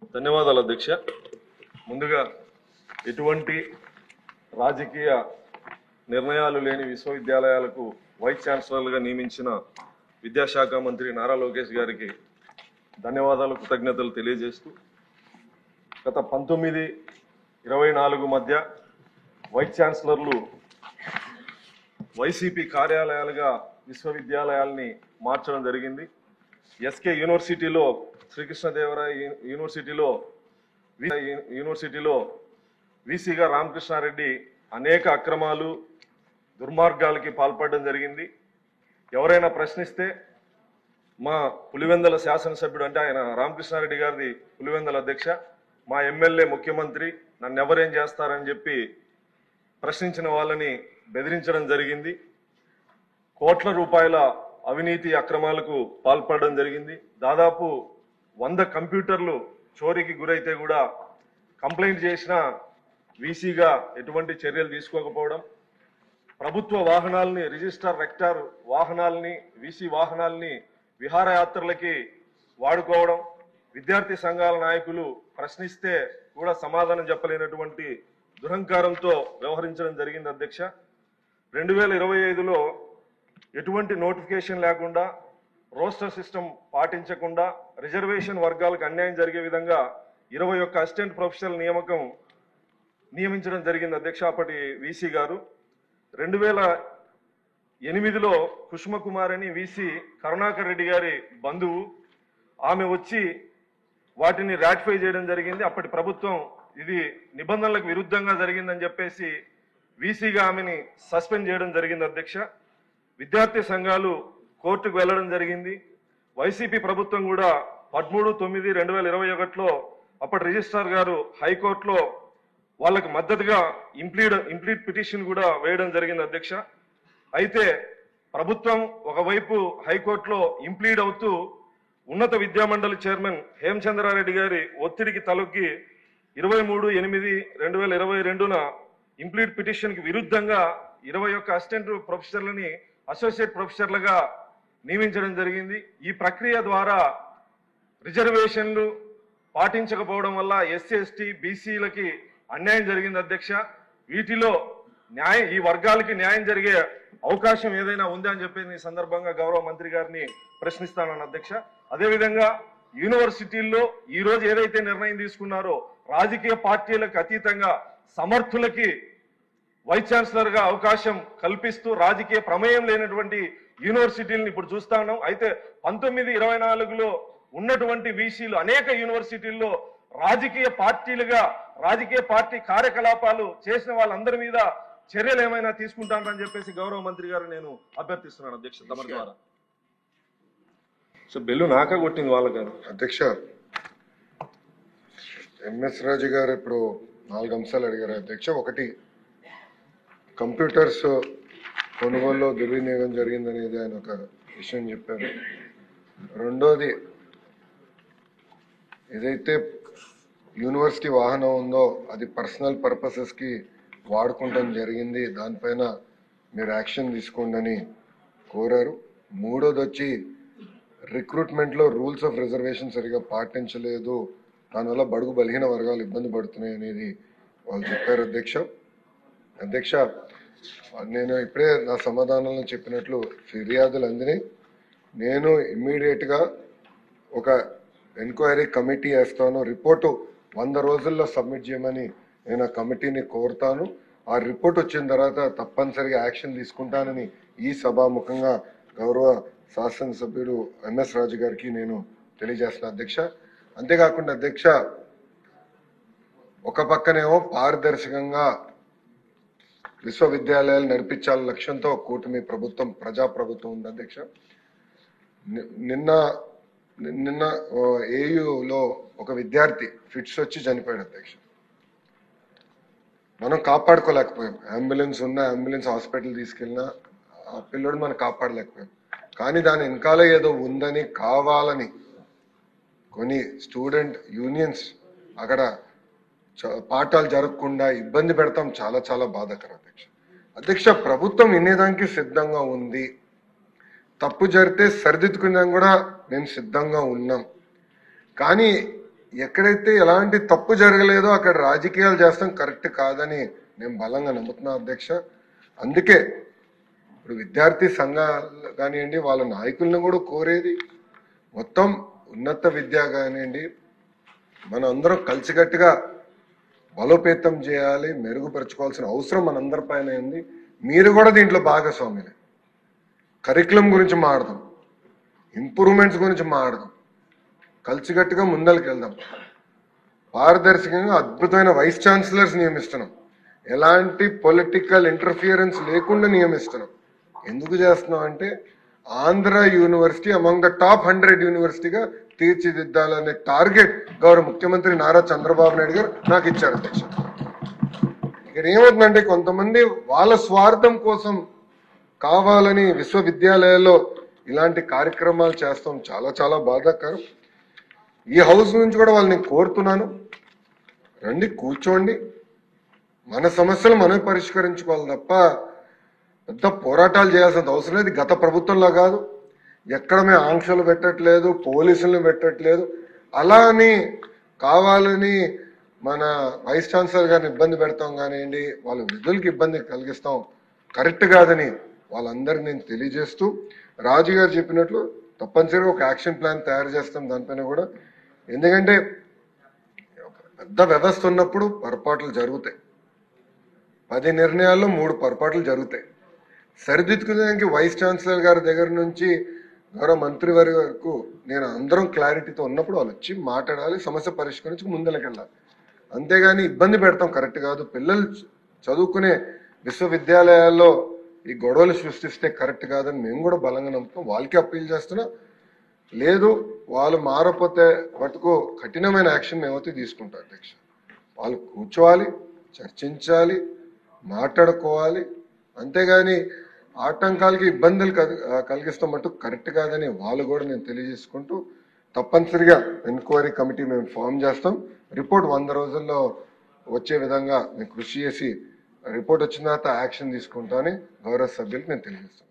ధన్యవాదాలు అధ్యక్ష. ముందుగా ఎటువంటి రాజకీయ నిర్ణయాలు లేని విశ్వవిద్యాలయాలకు వైస్ ఛాన్సలర్లుగా నియమించిన విద్యాశాఖ మంత్రి నారా లోకేష్ గారికి ధన్యవాదాలు, కృతజ్ఞతలు తెలియజేస్తూ గత 19-24 మధ్య వైస్ ఛాన్సలర్లు వైసీపీ కార్యాలయాలుగా విశ్వవిద్యాలయాల్ని మార్చడం జరిగింది. ఎస్కే యూనివర్సిటీలో, శ్రీకృష్ణదేవరాయ యూనివర్సిటీలో వీసీగా రామకృష్ణారెడ్డి అనేక అక్రమాలు, దుర్మార్గాలకి పాల్పడడం జరిగింది. ఎవరైనా ప్రశ్నిస్తే మా పులివెందల శాసనసభ్యుడు, అంటే ఆయన రామకృష్ణారెడ్డి గారిది పులివెందల అధ్యక్ష, మా ఎమ్మెల్యే ముఖ్యమంత్రి నన్ను ఎవరేం చేస్తారని చెప్పి ప్రశ్నించిన వాళ్ళని బెదిరించడం జరిగింది. కోట్ల రూపాయల అవినీతి అక్రమాలకు పాల్పడడం జరిగింది. దాదాపు 100 కంప్యూటర్లు చోరీకి గురైతే కూడా కంప్లైంట్ చేసిన వీసీగా ఎటువంటి చర్యలు తీసుకోకపోవడం, ప్రభుత్వ వాహనాలని, రిజిస్టర్ రెక్టార్ వాహనాలని, వీసీ వాహనాలని విహారయాత్రలకి వాడుకోవడం, విద్యార్థి సంఘాల నాయకులు ప్రశ్నిస్తే కూడా సమాధానం చెప్పలేనటువంటి దురహంకారంతో వ్యవహరించడం జరిగింది అధ్యక్ష. 2025లో ఎటువంటి నోటిఫికేషన్ లేకుండా, రోస్టర్ సిస్టమ్ పాటించకుండా రిజర్వేషన్ వర్గాలకు అన్యాయం జరిగే విధంగా 21 అసిస్టెంట్ ప్రొఫెసర్ నియమించడం జరిగింది అధ్యక్ష అప్పటి వీసీ గారు. 2008లో కుసుమకుమార్ అని వీసీ కరుణాకర్ రెడ్డి గారి బంధువు, ఆమె వచ్చి వాటిని రాటిఫై చేయడం జరిగింది. అప్పటి ప్రభుత్వం ఇది నిబంధనలకు విరుద్ధంగా జరిగిందని చెప్పేసి వీసీగా ఆమెని సస్పెండ్ చేయడం జరిగింది అధ్యక్ష. విద్యార్థి సంఘాలు కోర్టుకు వెళ్లడం జరిగింది. వైసీపీ ప్రభుత్వం కూడా 13/9/2021లో అప్పటి రిజిస్ట్రార్ గారు హైకోర్టులో వాళ్ళకి మద్దతుగా ఇంప్లీడ్ పిటిషన్ కూడా వేయడం జరిగింది అధ్యక్ష. అయితే ప్రభుత్వం ఒకవైపు హైకోర్టులో ఇంప్లీడ్ అవుతూ ఉన్నత విద్యామండలి చైర్మన్ హేమచంద్రారెడ్డి గారి ఒత్తిడికి తలొగ్గి 23/8/2022న ఇంప్లీడ్ పిటిషన్ కి విరుద్ధంగా 21 అసిస్టెంట్ ప్రొఫెసర్లని అసోసియేట్ ప్రొఫెసర్లుగా నియమించడం జరిగింది. ఈ ప్రక్రియ ద్వారా రిజర్వేషన్లు పాటించకపోవడం వల్ల ఎస్సీ, ఎస్టీ, బీసీలకి అన్యాయం జరిగింది అధ్యక్ష. వీటిలో ఈ వర్గాలకి న్యాయం జరిగే అవకాశం ఏదైనా ఉందా అని చెప్పి ఈ సందర్భంగా గౌరవ మంత్రి గారిని ప్రశ్నిస్తానని అధ్యక్ష. అదేవిధంగా యూనివర్సిటీల్లో ఈ రోజు ఏదైతే నిర్ణయం తీసుకున్నారో రాజకీయ పార్టీలకు అతీతంగా సమర్థులకి వైస్ ఛాన్సలర్ గా అవకాశం కల్పిస్తూ రాజకీయ ప్రమేయం లేనటువంటి యూనివర్సిటీలను ఇప్పుడు చూస్తా ఉన్నాం. అయితే 1924లో ఉన్నటువంటి వీసీలు అనేక యూనివర్సిటీల్లో రాజకీయ పార్టీ కార్యకలాపాలు చేసిన వాళ్ళందరి మీద చర్యలు ఏమైనా తీసుకుంటానని చెప్పేసి గౌరవ మంత్రి గారు నేను అభ్యర్థిస్తున్నాను అధ్యక్ష. తమరి ద్వారా సో బెల్లు నాక కొట్టింది వాళ్ళ గారు. అధ్యక్ష, ఎంఎస్ రాజు గారు ఇప్పుడు 4 అంశాలు అడిగారు అధ్యక్ష. ఒకటి, కంప్యూటర్స్ కొనుగోలులో దుర్వినియోగం జరిగిందనేది ఆయన ఒక విషయం చెప్పారు. రెండోది, ఏదైతే యూనివర్సిటీ వాహనం ఉందో అది పర్సనల్ పర్పసెస్కి వాడుకుంటాం జరిగింది, దానిపైన మీరు యాక్షన్ తీసుకోండి అని కోరారు. మూడోది వచ్చి, రిక్రూట్మెంట్లో రూల్స్ ఆఫ్ రిజర్వేషన్ సరిగా పాటించలేదు, దానివల్ల బడుగు బలహీన వర్గాలు ఇబ్బంది పడుతున్నాయి అనేది వాళ్ళు చెప్పారు అధ్యక్ష. నేను ఇప్పుడే నా సమాధానంలో చెప్పినట్లు ఫిర్యాదులు అందినాయి. నేను ఇమ్మీడియట్గా ఒక ఎంక్వైరీ కమిటీ వేస్తాను. రిపోర్టు 100 రోజుల్లో సబ్మిట్ చేయమని నేను ఆ కమిటీని కోరుతాను. ఆ రిపోర్ట్ వచ్చిన తర్వాత తప్పనిసరిగా యాక్షన్ తీసుకుంటానని ఈ సభాముఖంగా గౌరవ శాసనసభ్యుడు ఎంఎస్ రాజు గారికి నేను తెలియజేస్తున్నా అధ్యక్ష. అంతేకాకుండా అధ్యక్ష, ఒక పక్కనేమో పారదర్శకంగా విశ్వవిద్యాలయాలు నడిపించాల లక్ష్యంతో కూటమి ప్రభుత్వం, ప్రజాప్రభుత్వం ఉంది అధ్యక్ష. నిన్న ఏయులో ఒక విద్యార్థి ఫిట్స్ వచ్చి చనిపోయాడు అధ్యక్ష. మనం కాపాడుకోలేకపోయాం. అంబులెన్స్ హాస్పిటల్ తీసుకెళ్ళినా ఆ పిల్లడు మనం కాపాడలేకపోయాం. కానీ దాని వెనకాల ఏదో ఉందని కావాలని కొన్ని స్టూడెంట్ యూనియన్స్ అక్కడ పాఠాలు జరగకుండా ఇబ్బంది పెడతాం. చాలా చాలా బాధాకరం అధ్యక్ష. ప్రభుత్వం వినేదానికి సిద్ధంగా ఉంది. తప్పు జరిగితే సరిదిద్దుకునేదానికి కూడా మేము సిద్ధంగా ఉన్నాం. కానీ ఎక్కడైతే ఎలాంటి తప్పు జరగలేదో అక్కడ రాజకీయాలు చేస్తాం కరెక్ట్ కాదని నేను బలంగా నమ్ముతున్నా అధ్యక్ష. అందుకే ఇప్పుడు విద్యార్థి సంఘాలు కానివ్వండి, వాళ్ళ నాయకులను కూడా కోరేది మొత్తం ఉన్నత విద్య కానివ్వండి, మనం అందరం కలిసికట్టుగా బలోపేతం చేయాలి, మెరుగుపరచుకోవాల్సిన అవసరం మనందరి పైన ఉంది. మీరు కూడా దీంట్లో భాగస్వామ్యులే. కరికులం గురించి మాట్లాడదాం, ఇంప్రూవ్మెంట్స్ గురించి మాట్లాడదాం, కలిసికట్టుగా ముందరికి వెళ్దాం. పారదర్శకంగా అద్భుతమైన వైస్ ఛాన్సలర్స్ నియమిస్తున్నాం, ఎలాంటి పొలిటికల్ ఇంటర్ఫియరెన్స్ లేకుండా నియమిస్తున్నాం. ఎందుకు చేస్తున్నాం అంటే Andhra university among the top 100 యూనివర్సిటీగా తీర్చిదిద్దాలనే టార్గెట్ గౌరవ ముఖ్యమంత్రి నారా చంద్రబాబు నాయుడు గారు నాకు ఇచ్చారు అధ్యక్ష. ఇక్కడ ఏమవుతుందంటే కొంతమంది వాళ్ళ స్వార్థం కోసం కావాలని విశ్వవిద్యాలయాల్లో ఇలాంటి కార్యక్రమాలు చేస్తాం, చాలా చాలా బాధాకరం. ఈ హౌస్ నుంచి కూడా వాళ్ళని కోరుతున్నాను, రండి కూర్చోండి, మన సమస్యలు మనమే పరిష్కరించుకోవాలి తప్ప పెద్ద పోరాటాలు చేయాల్సిన అవసరం లేదు. గత ప్రభుత్వంలో కాదు, ఎక్కడ మేము ఆంక్షలు పెట్టట్లేదు, పోలీసులను పెట్టట్లేదు. అలా అని కావాలని మన వైస్ ఛాన్సలర్ గారిని ఇబ్బంది పెడతాం కానివ్వండి, వాళ్ళ విధులకి ఇబ్బంది కలిగిస్తాం, కరెక్ట్ కాదని వాళ్ళందరినీ నేను తెలియజేస్తూ, రాజు గారు చెప్పినట్లు తప్పనిసరిగా ఒక యాక్షన్ ప్లాన్ తయారు చేస్తాం దానిపైన కూడా. ఎందుకంటే పెద్ద వ్యవస్థ ఉన్నప్పుడు పొరపాట్లు జరుగుతాయి, 10 నిర్ణయాల్లో 3 పొరపాట్లు జరుగుతాయి. సరిదిద్దుకునేదానికి వైస్ ఛాన్సలర్ గారి దగ్గర నుంచి గౌరవ మంత్రి వారి వరకు నేను అందరం క్లారిటీతో ఉన్నప్పుడు వాళ్ళు వచ్చి మాట్లాడాలి, సమస్య పరిష్కరించి ముందరకెళ్ళాలి. అంతేగాని ఇబ్బంది పెడతాం కరెక్ట్ కాదు. పిల్లలు చదువుకునే విశ్వవిద్యాలయాల్లో ఈ గొడవలు సృష్టిస్తే కరెక్ట్ కాదని మేము కూడా బలంగా నమ్ముతాం. వాళ్ళకి అప్పీల్ చేస్తున్నా, లేదు వాళ్ళు మారపోతే మటుకు కఠినమైన యాక్షన్ మేమైతే తీసుకుంటాం అధ్యక్ష. వాళ్ళు కూర్చోవాలి, చర్చించాలి, మాట్లాడుకోవాలి. అంతేగాని ఆటంకాలకి ఇబ్బందులు కలిగిస్తాం మటుకు కరెక్ట్ కాదని వాళ్ళు కూడా నేను తెలియజేసుకుంటూ, తప్పనిసరిగా ఎంక్వైరీ కమిటీ మేము ఫామ్ చేస్తాం. రిపోర్ట్ 100 రోజుల్లో వచ్చే విధంగా మేము కృషి చేసి రిపోర్ట్ వచ్చిన తర్వాత యాక్షన్ తీసుకుంటామని గౌరవ సభ్యులకు నేను తెలియజేస్తాను.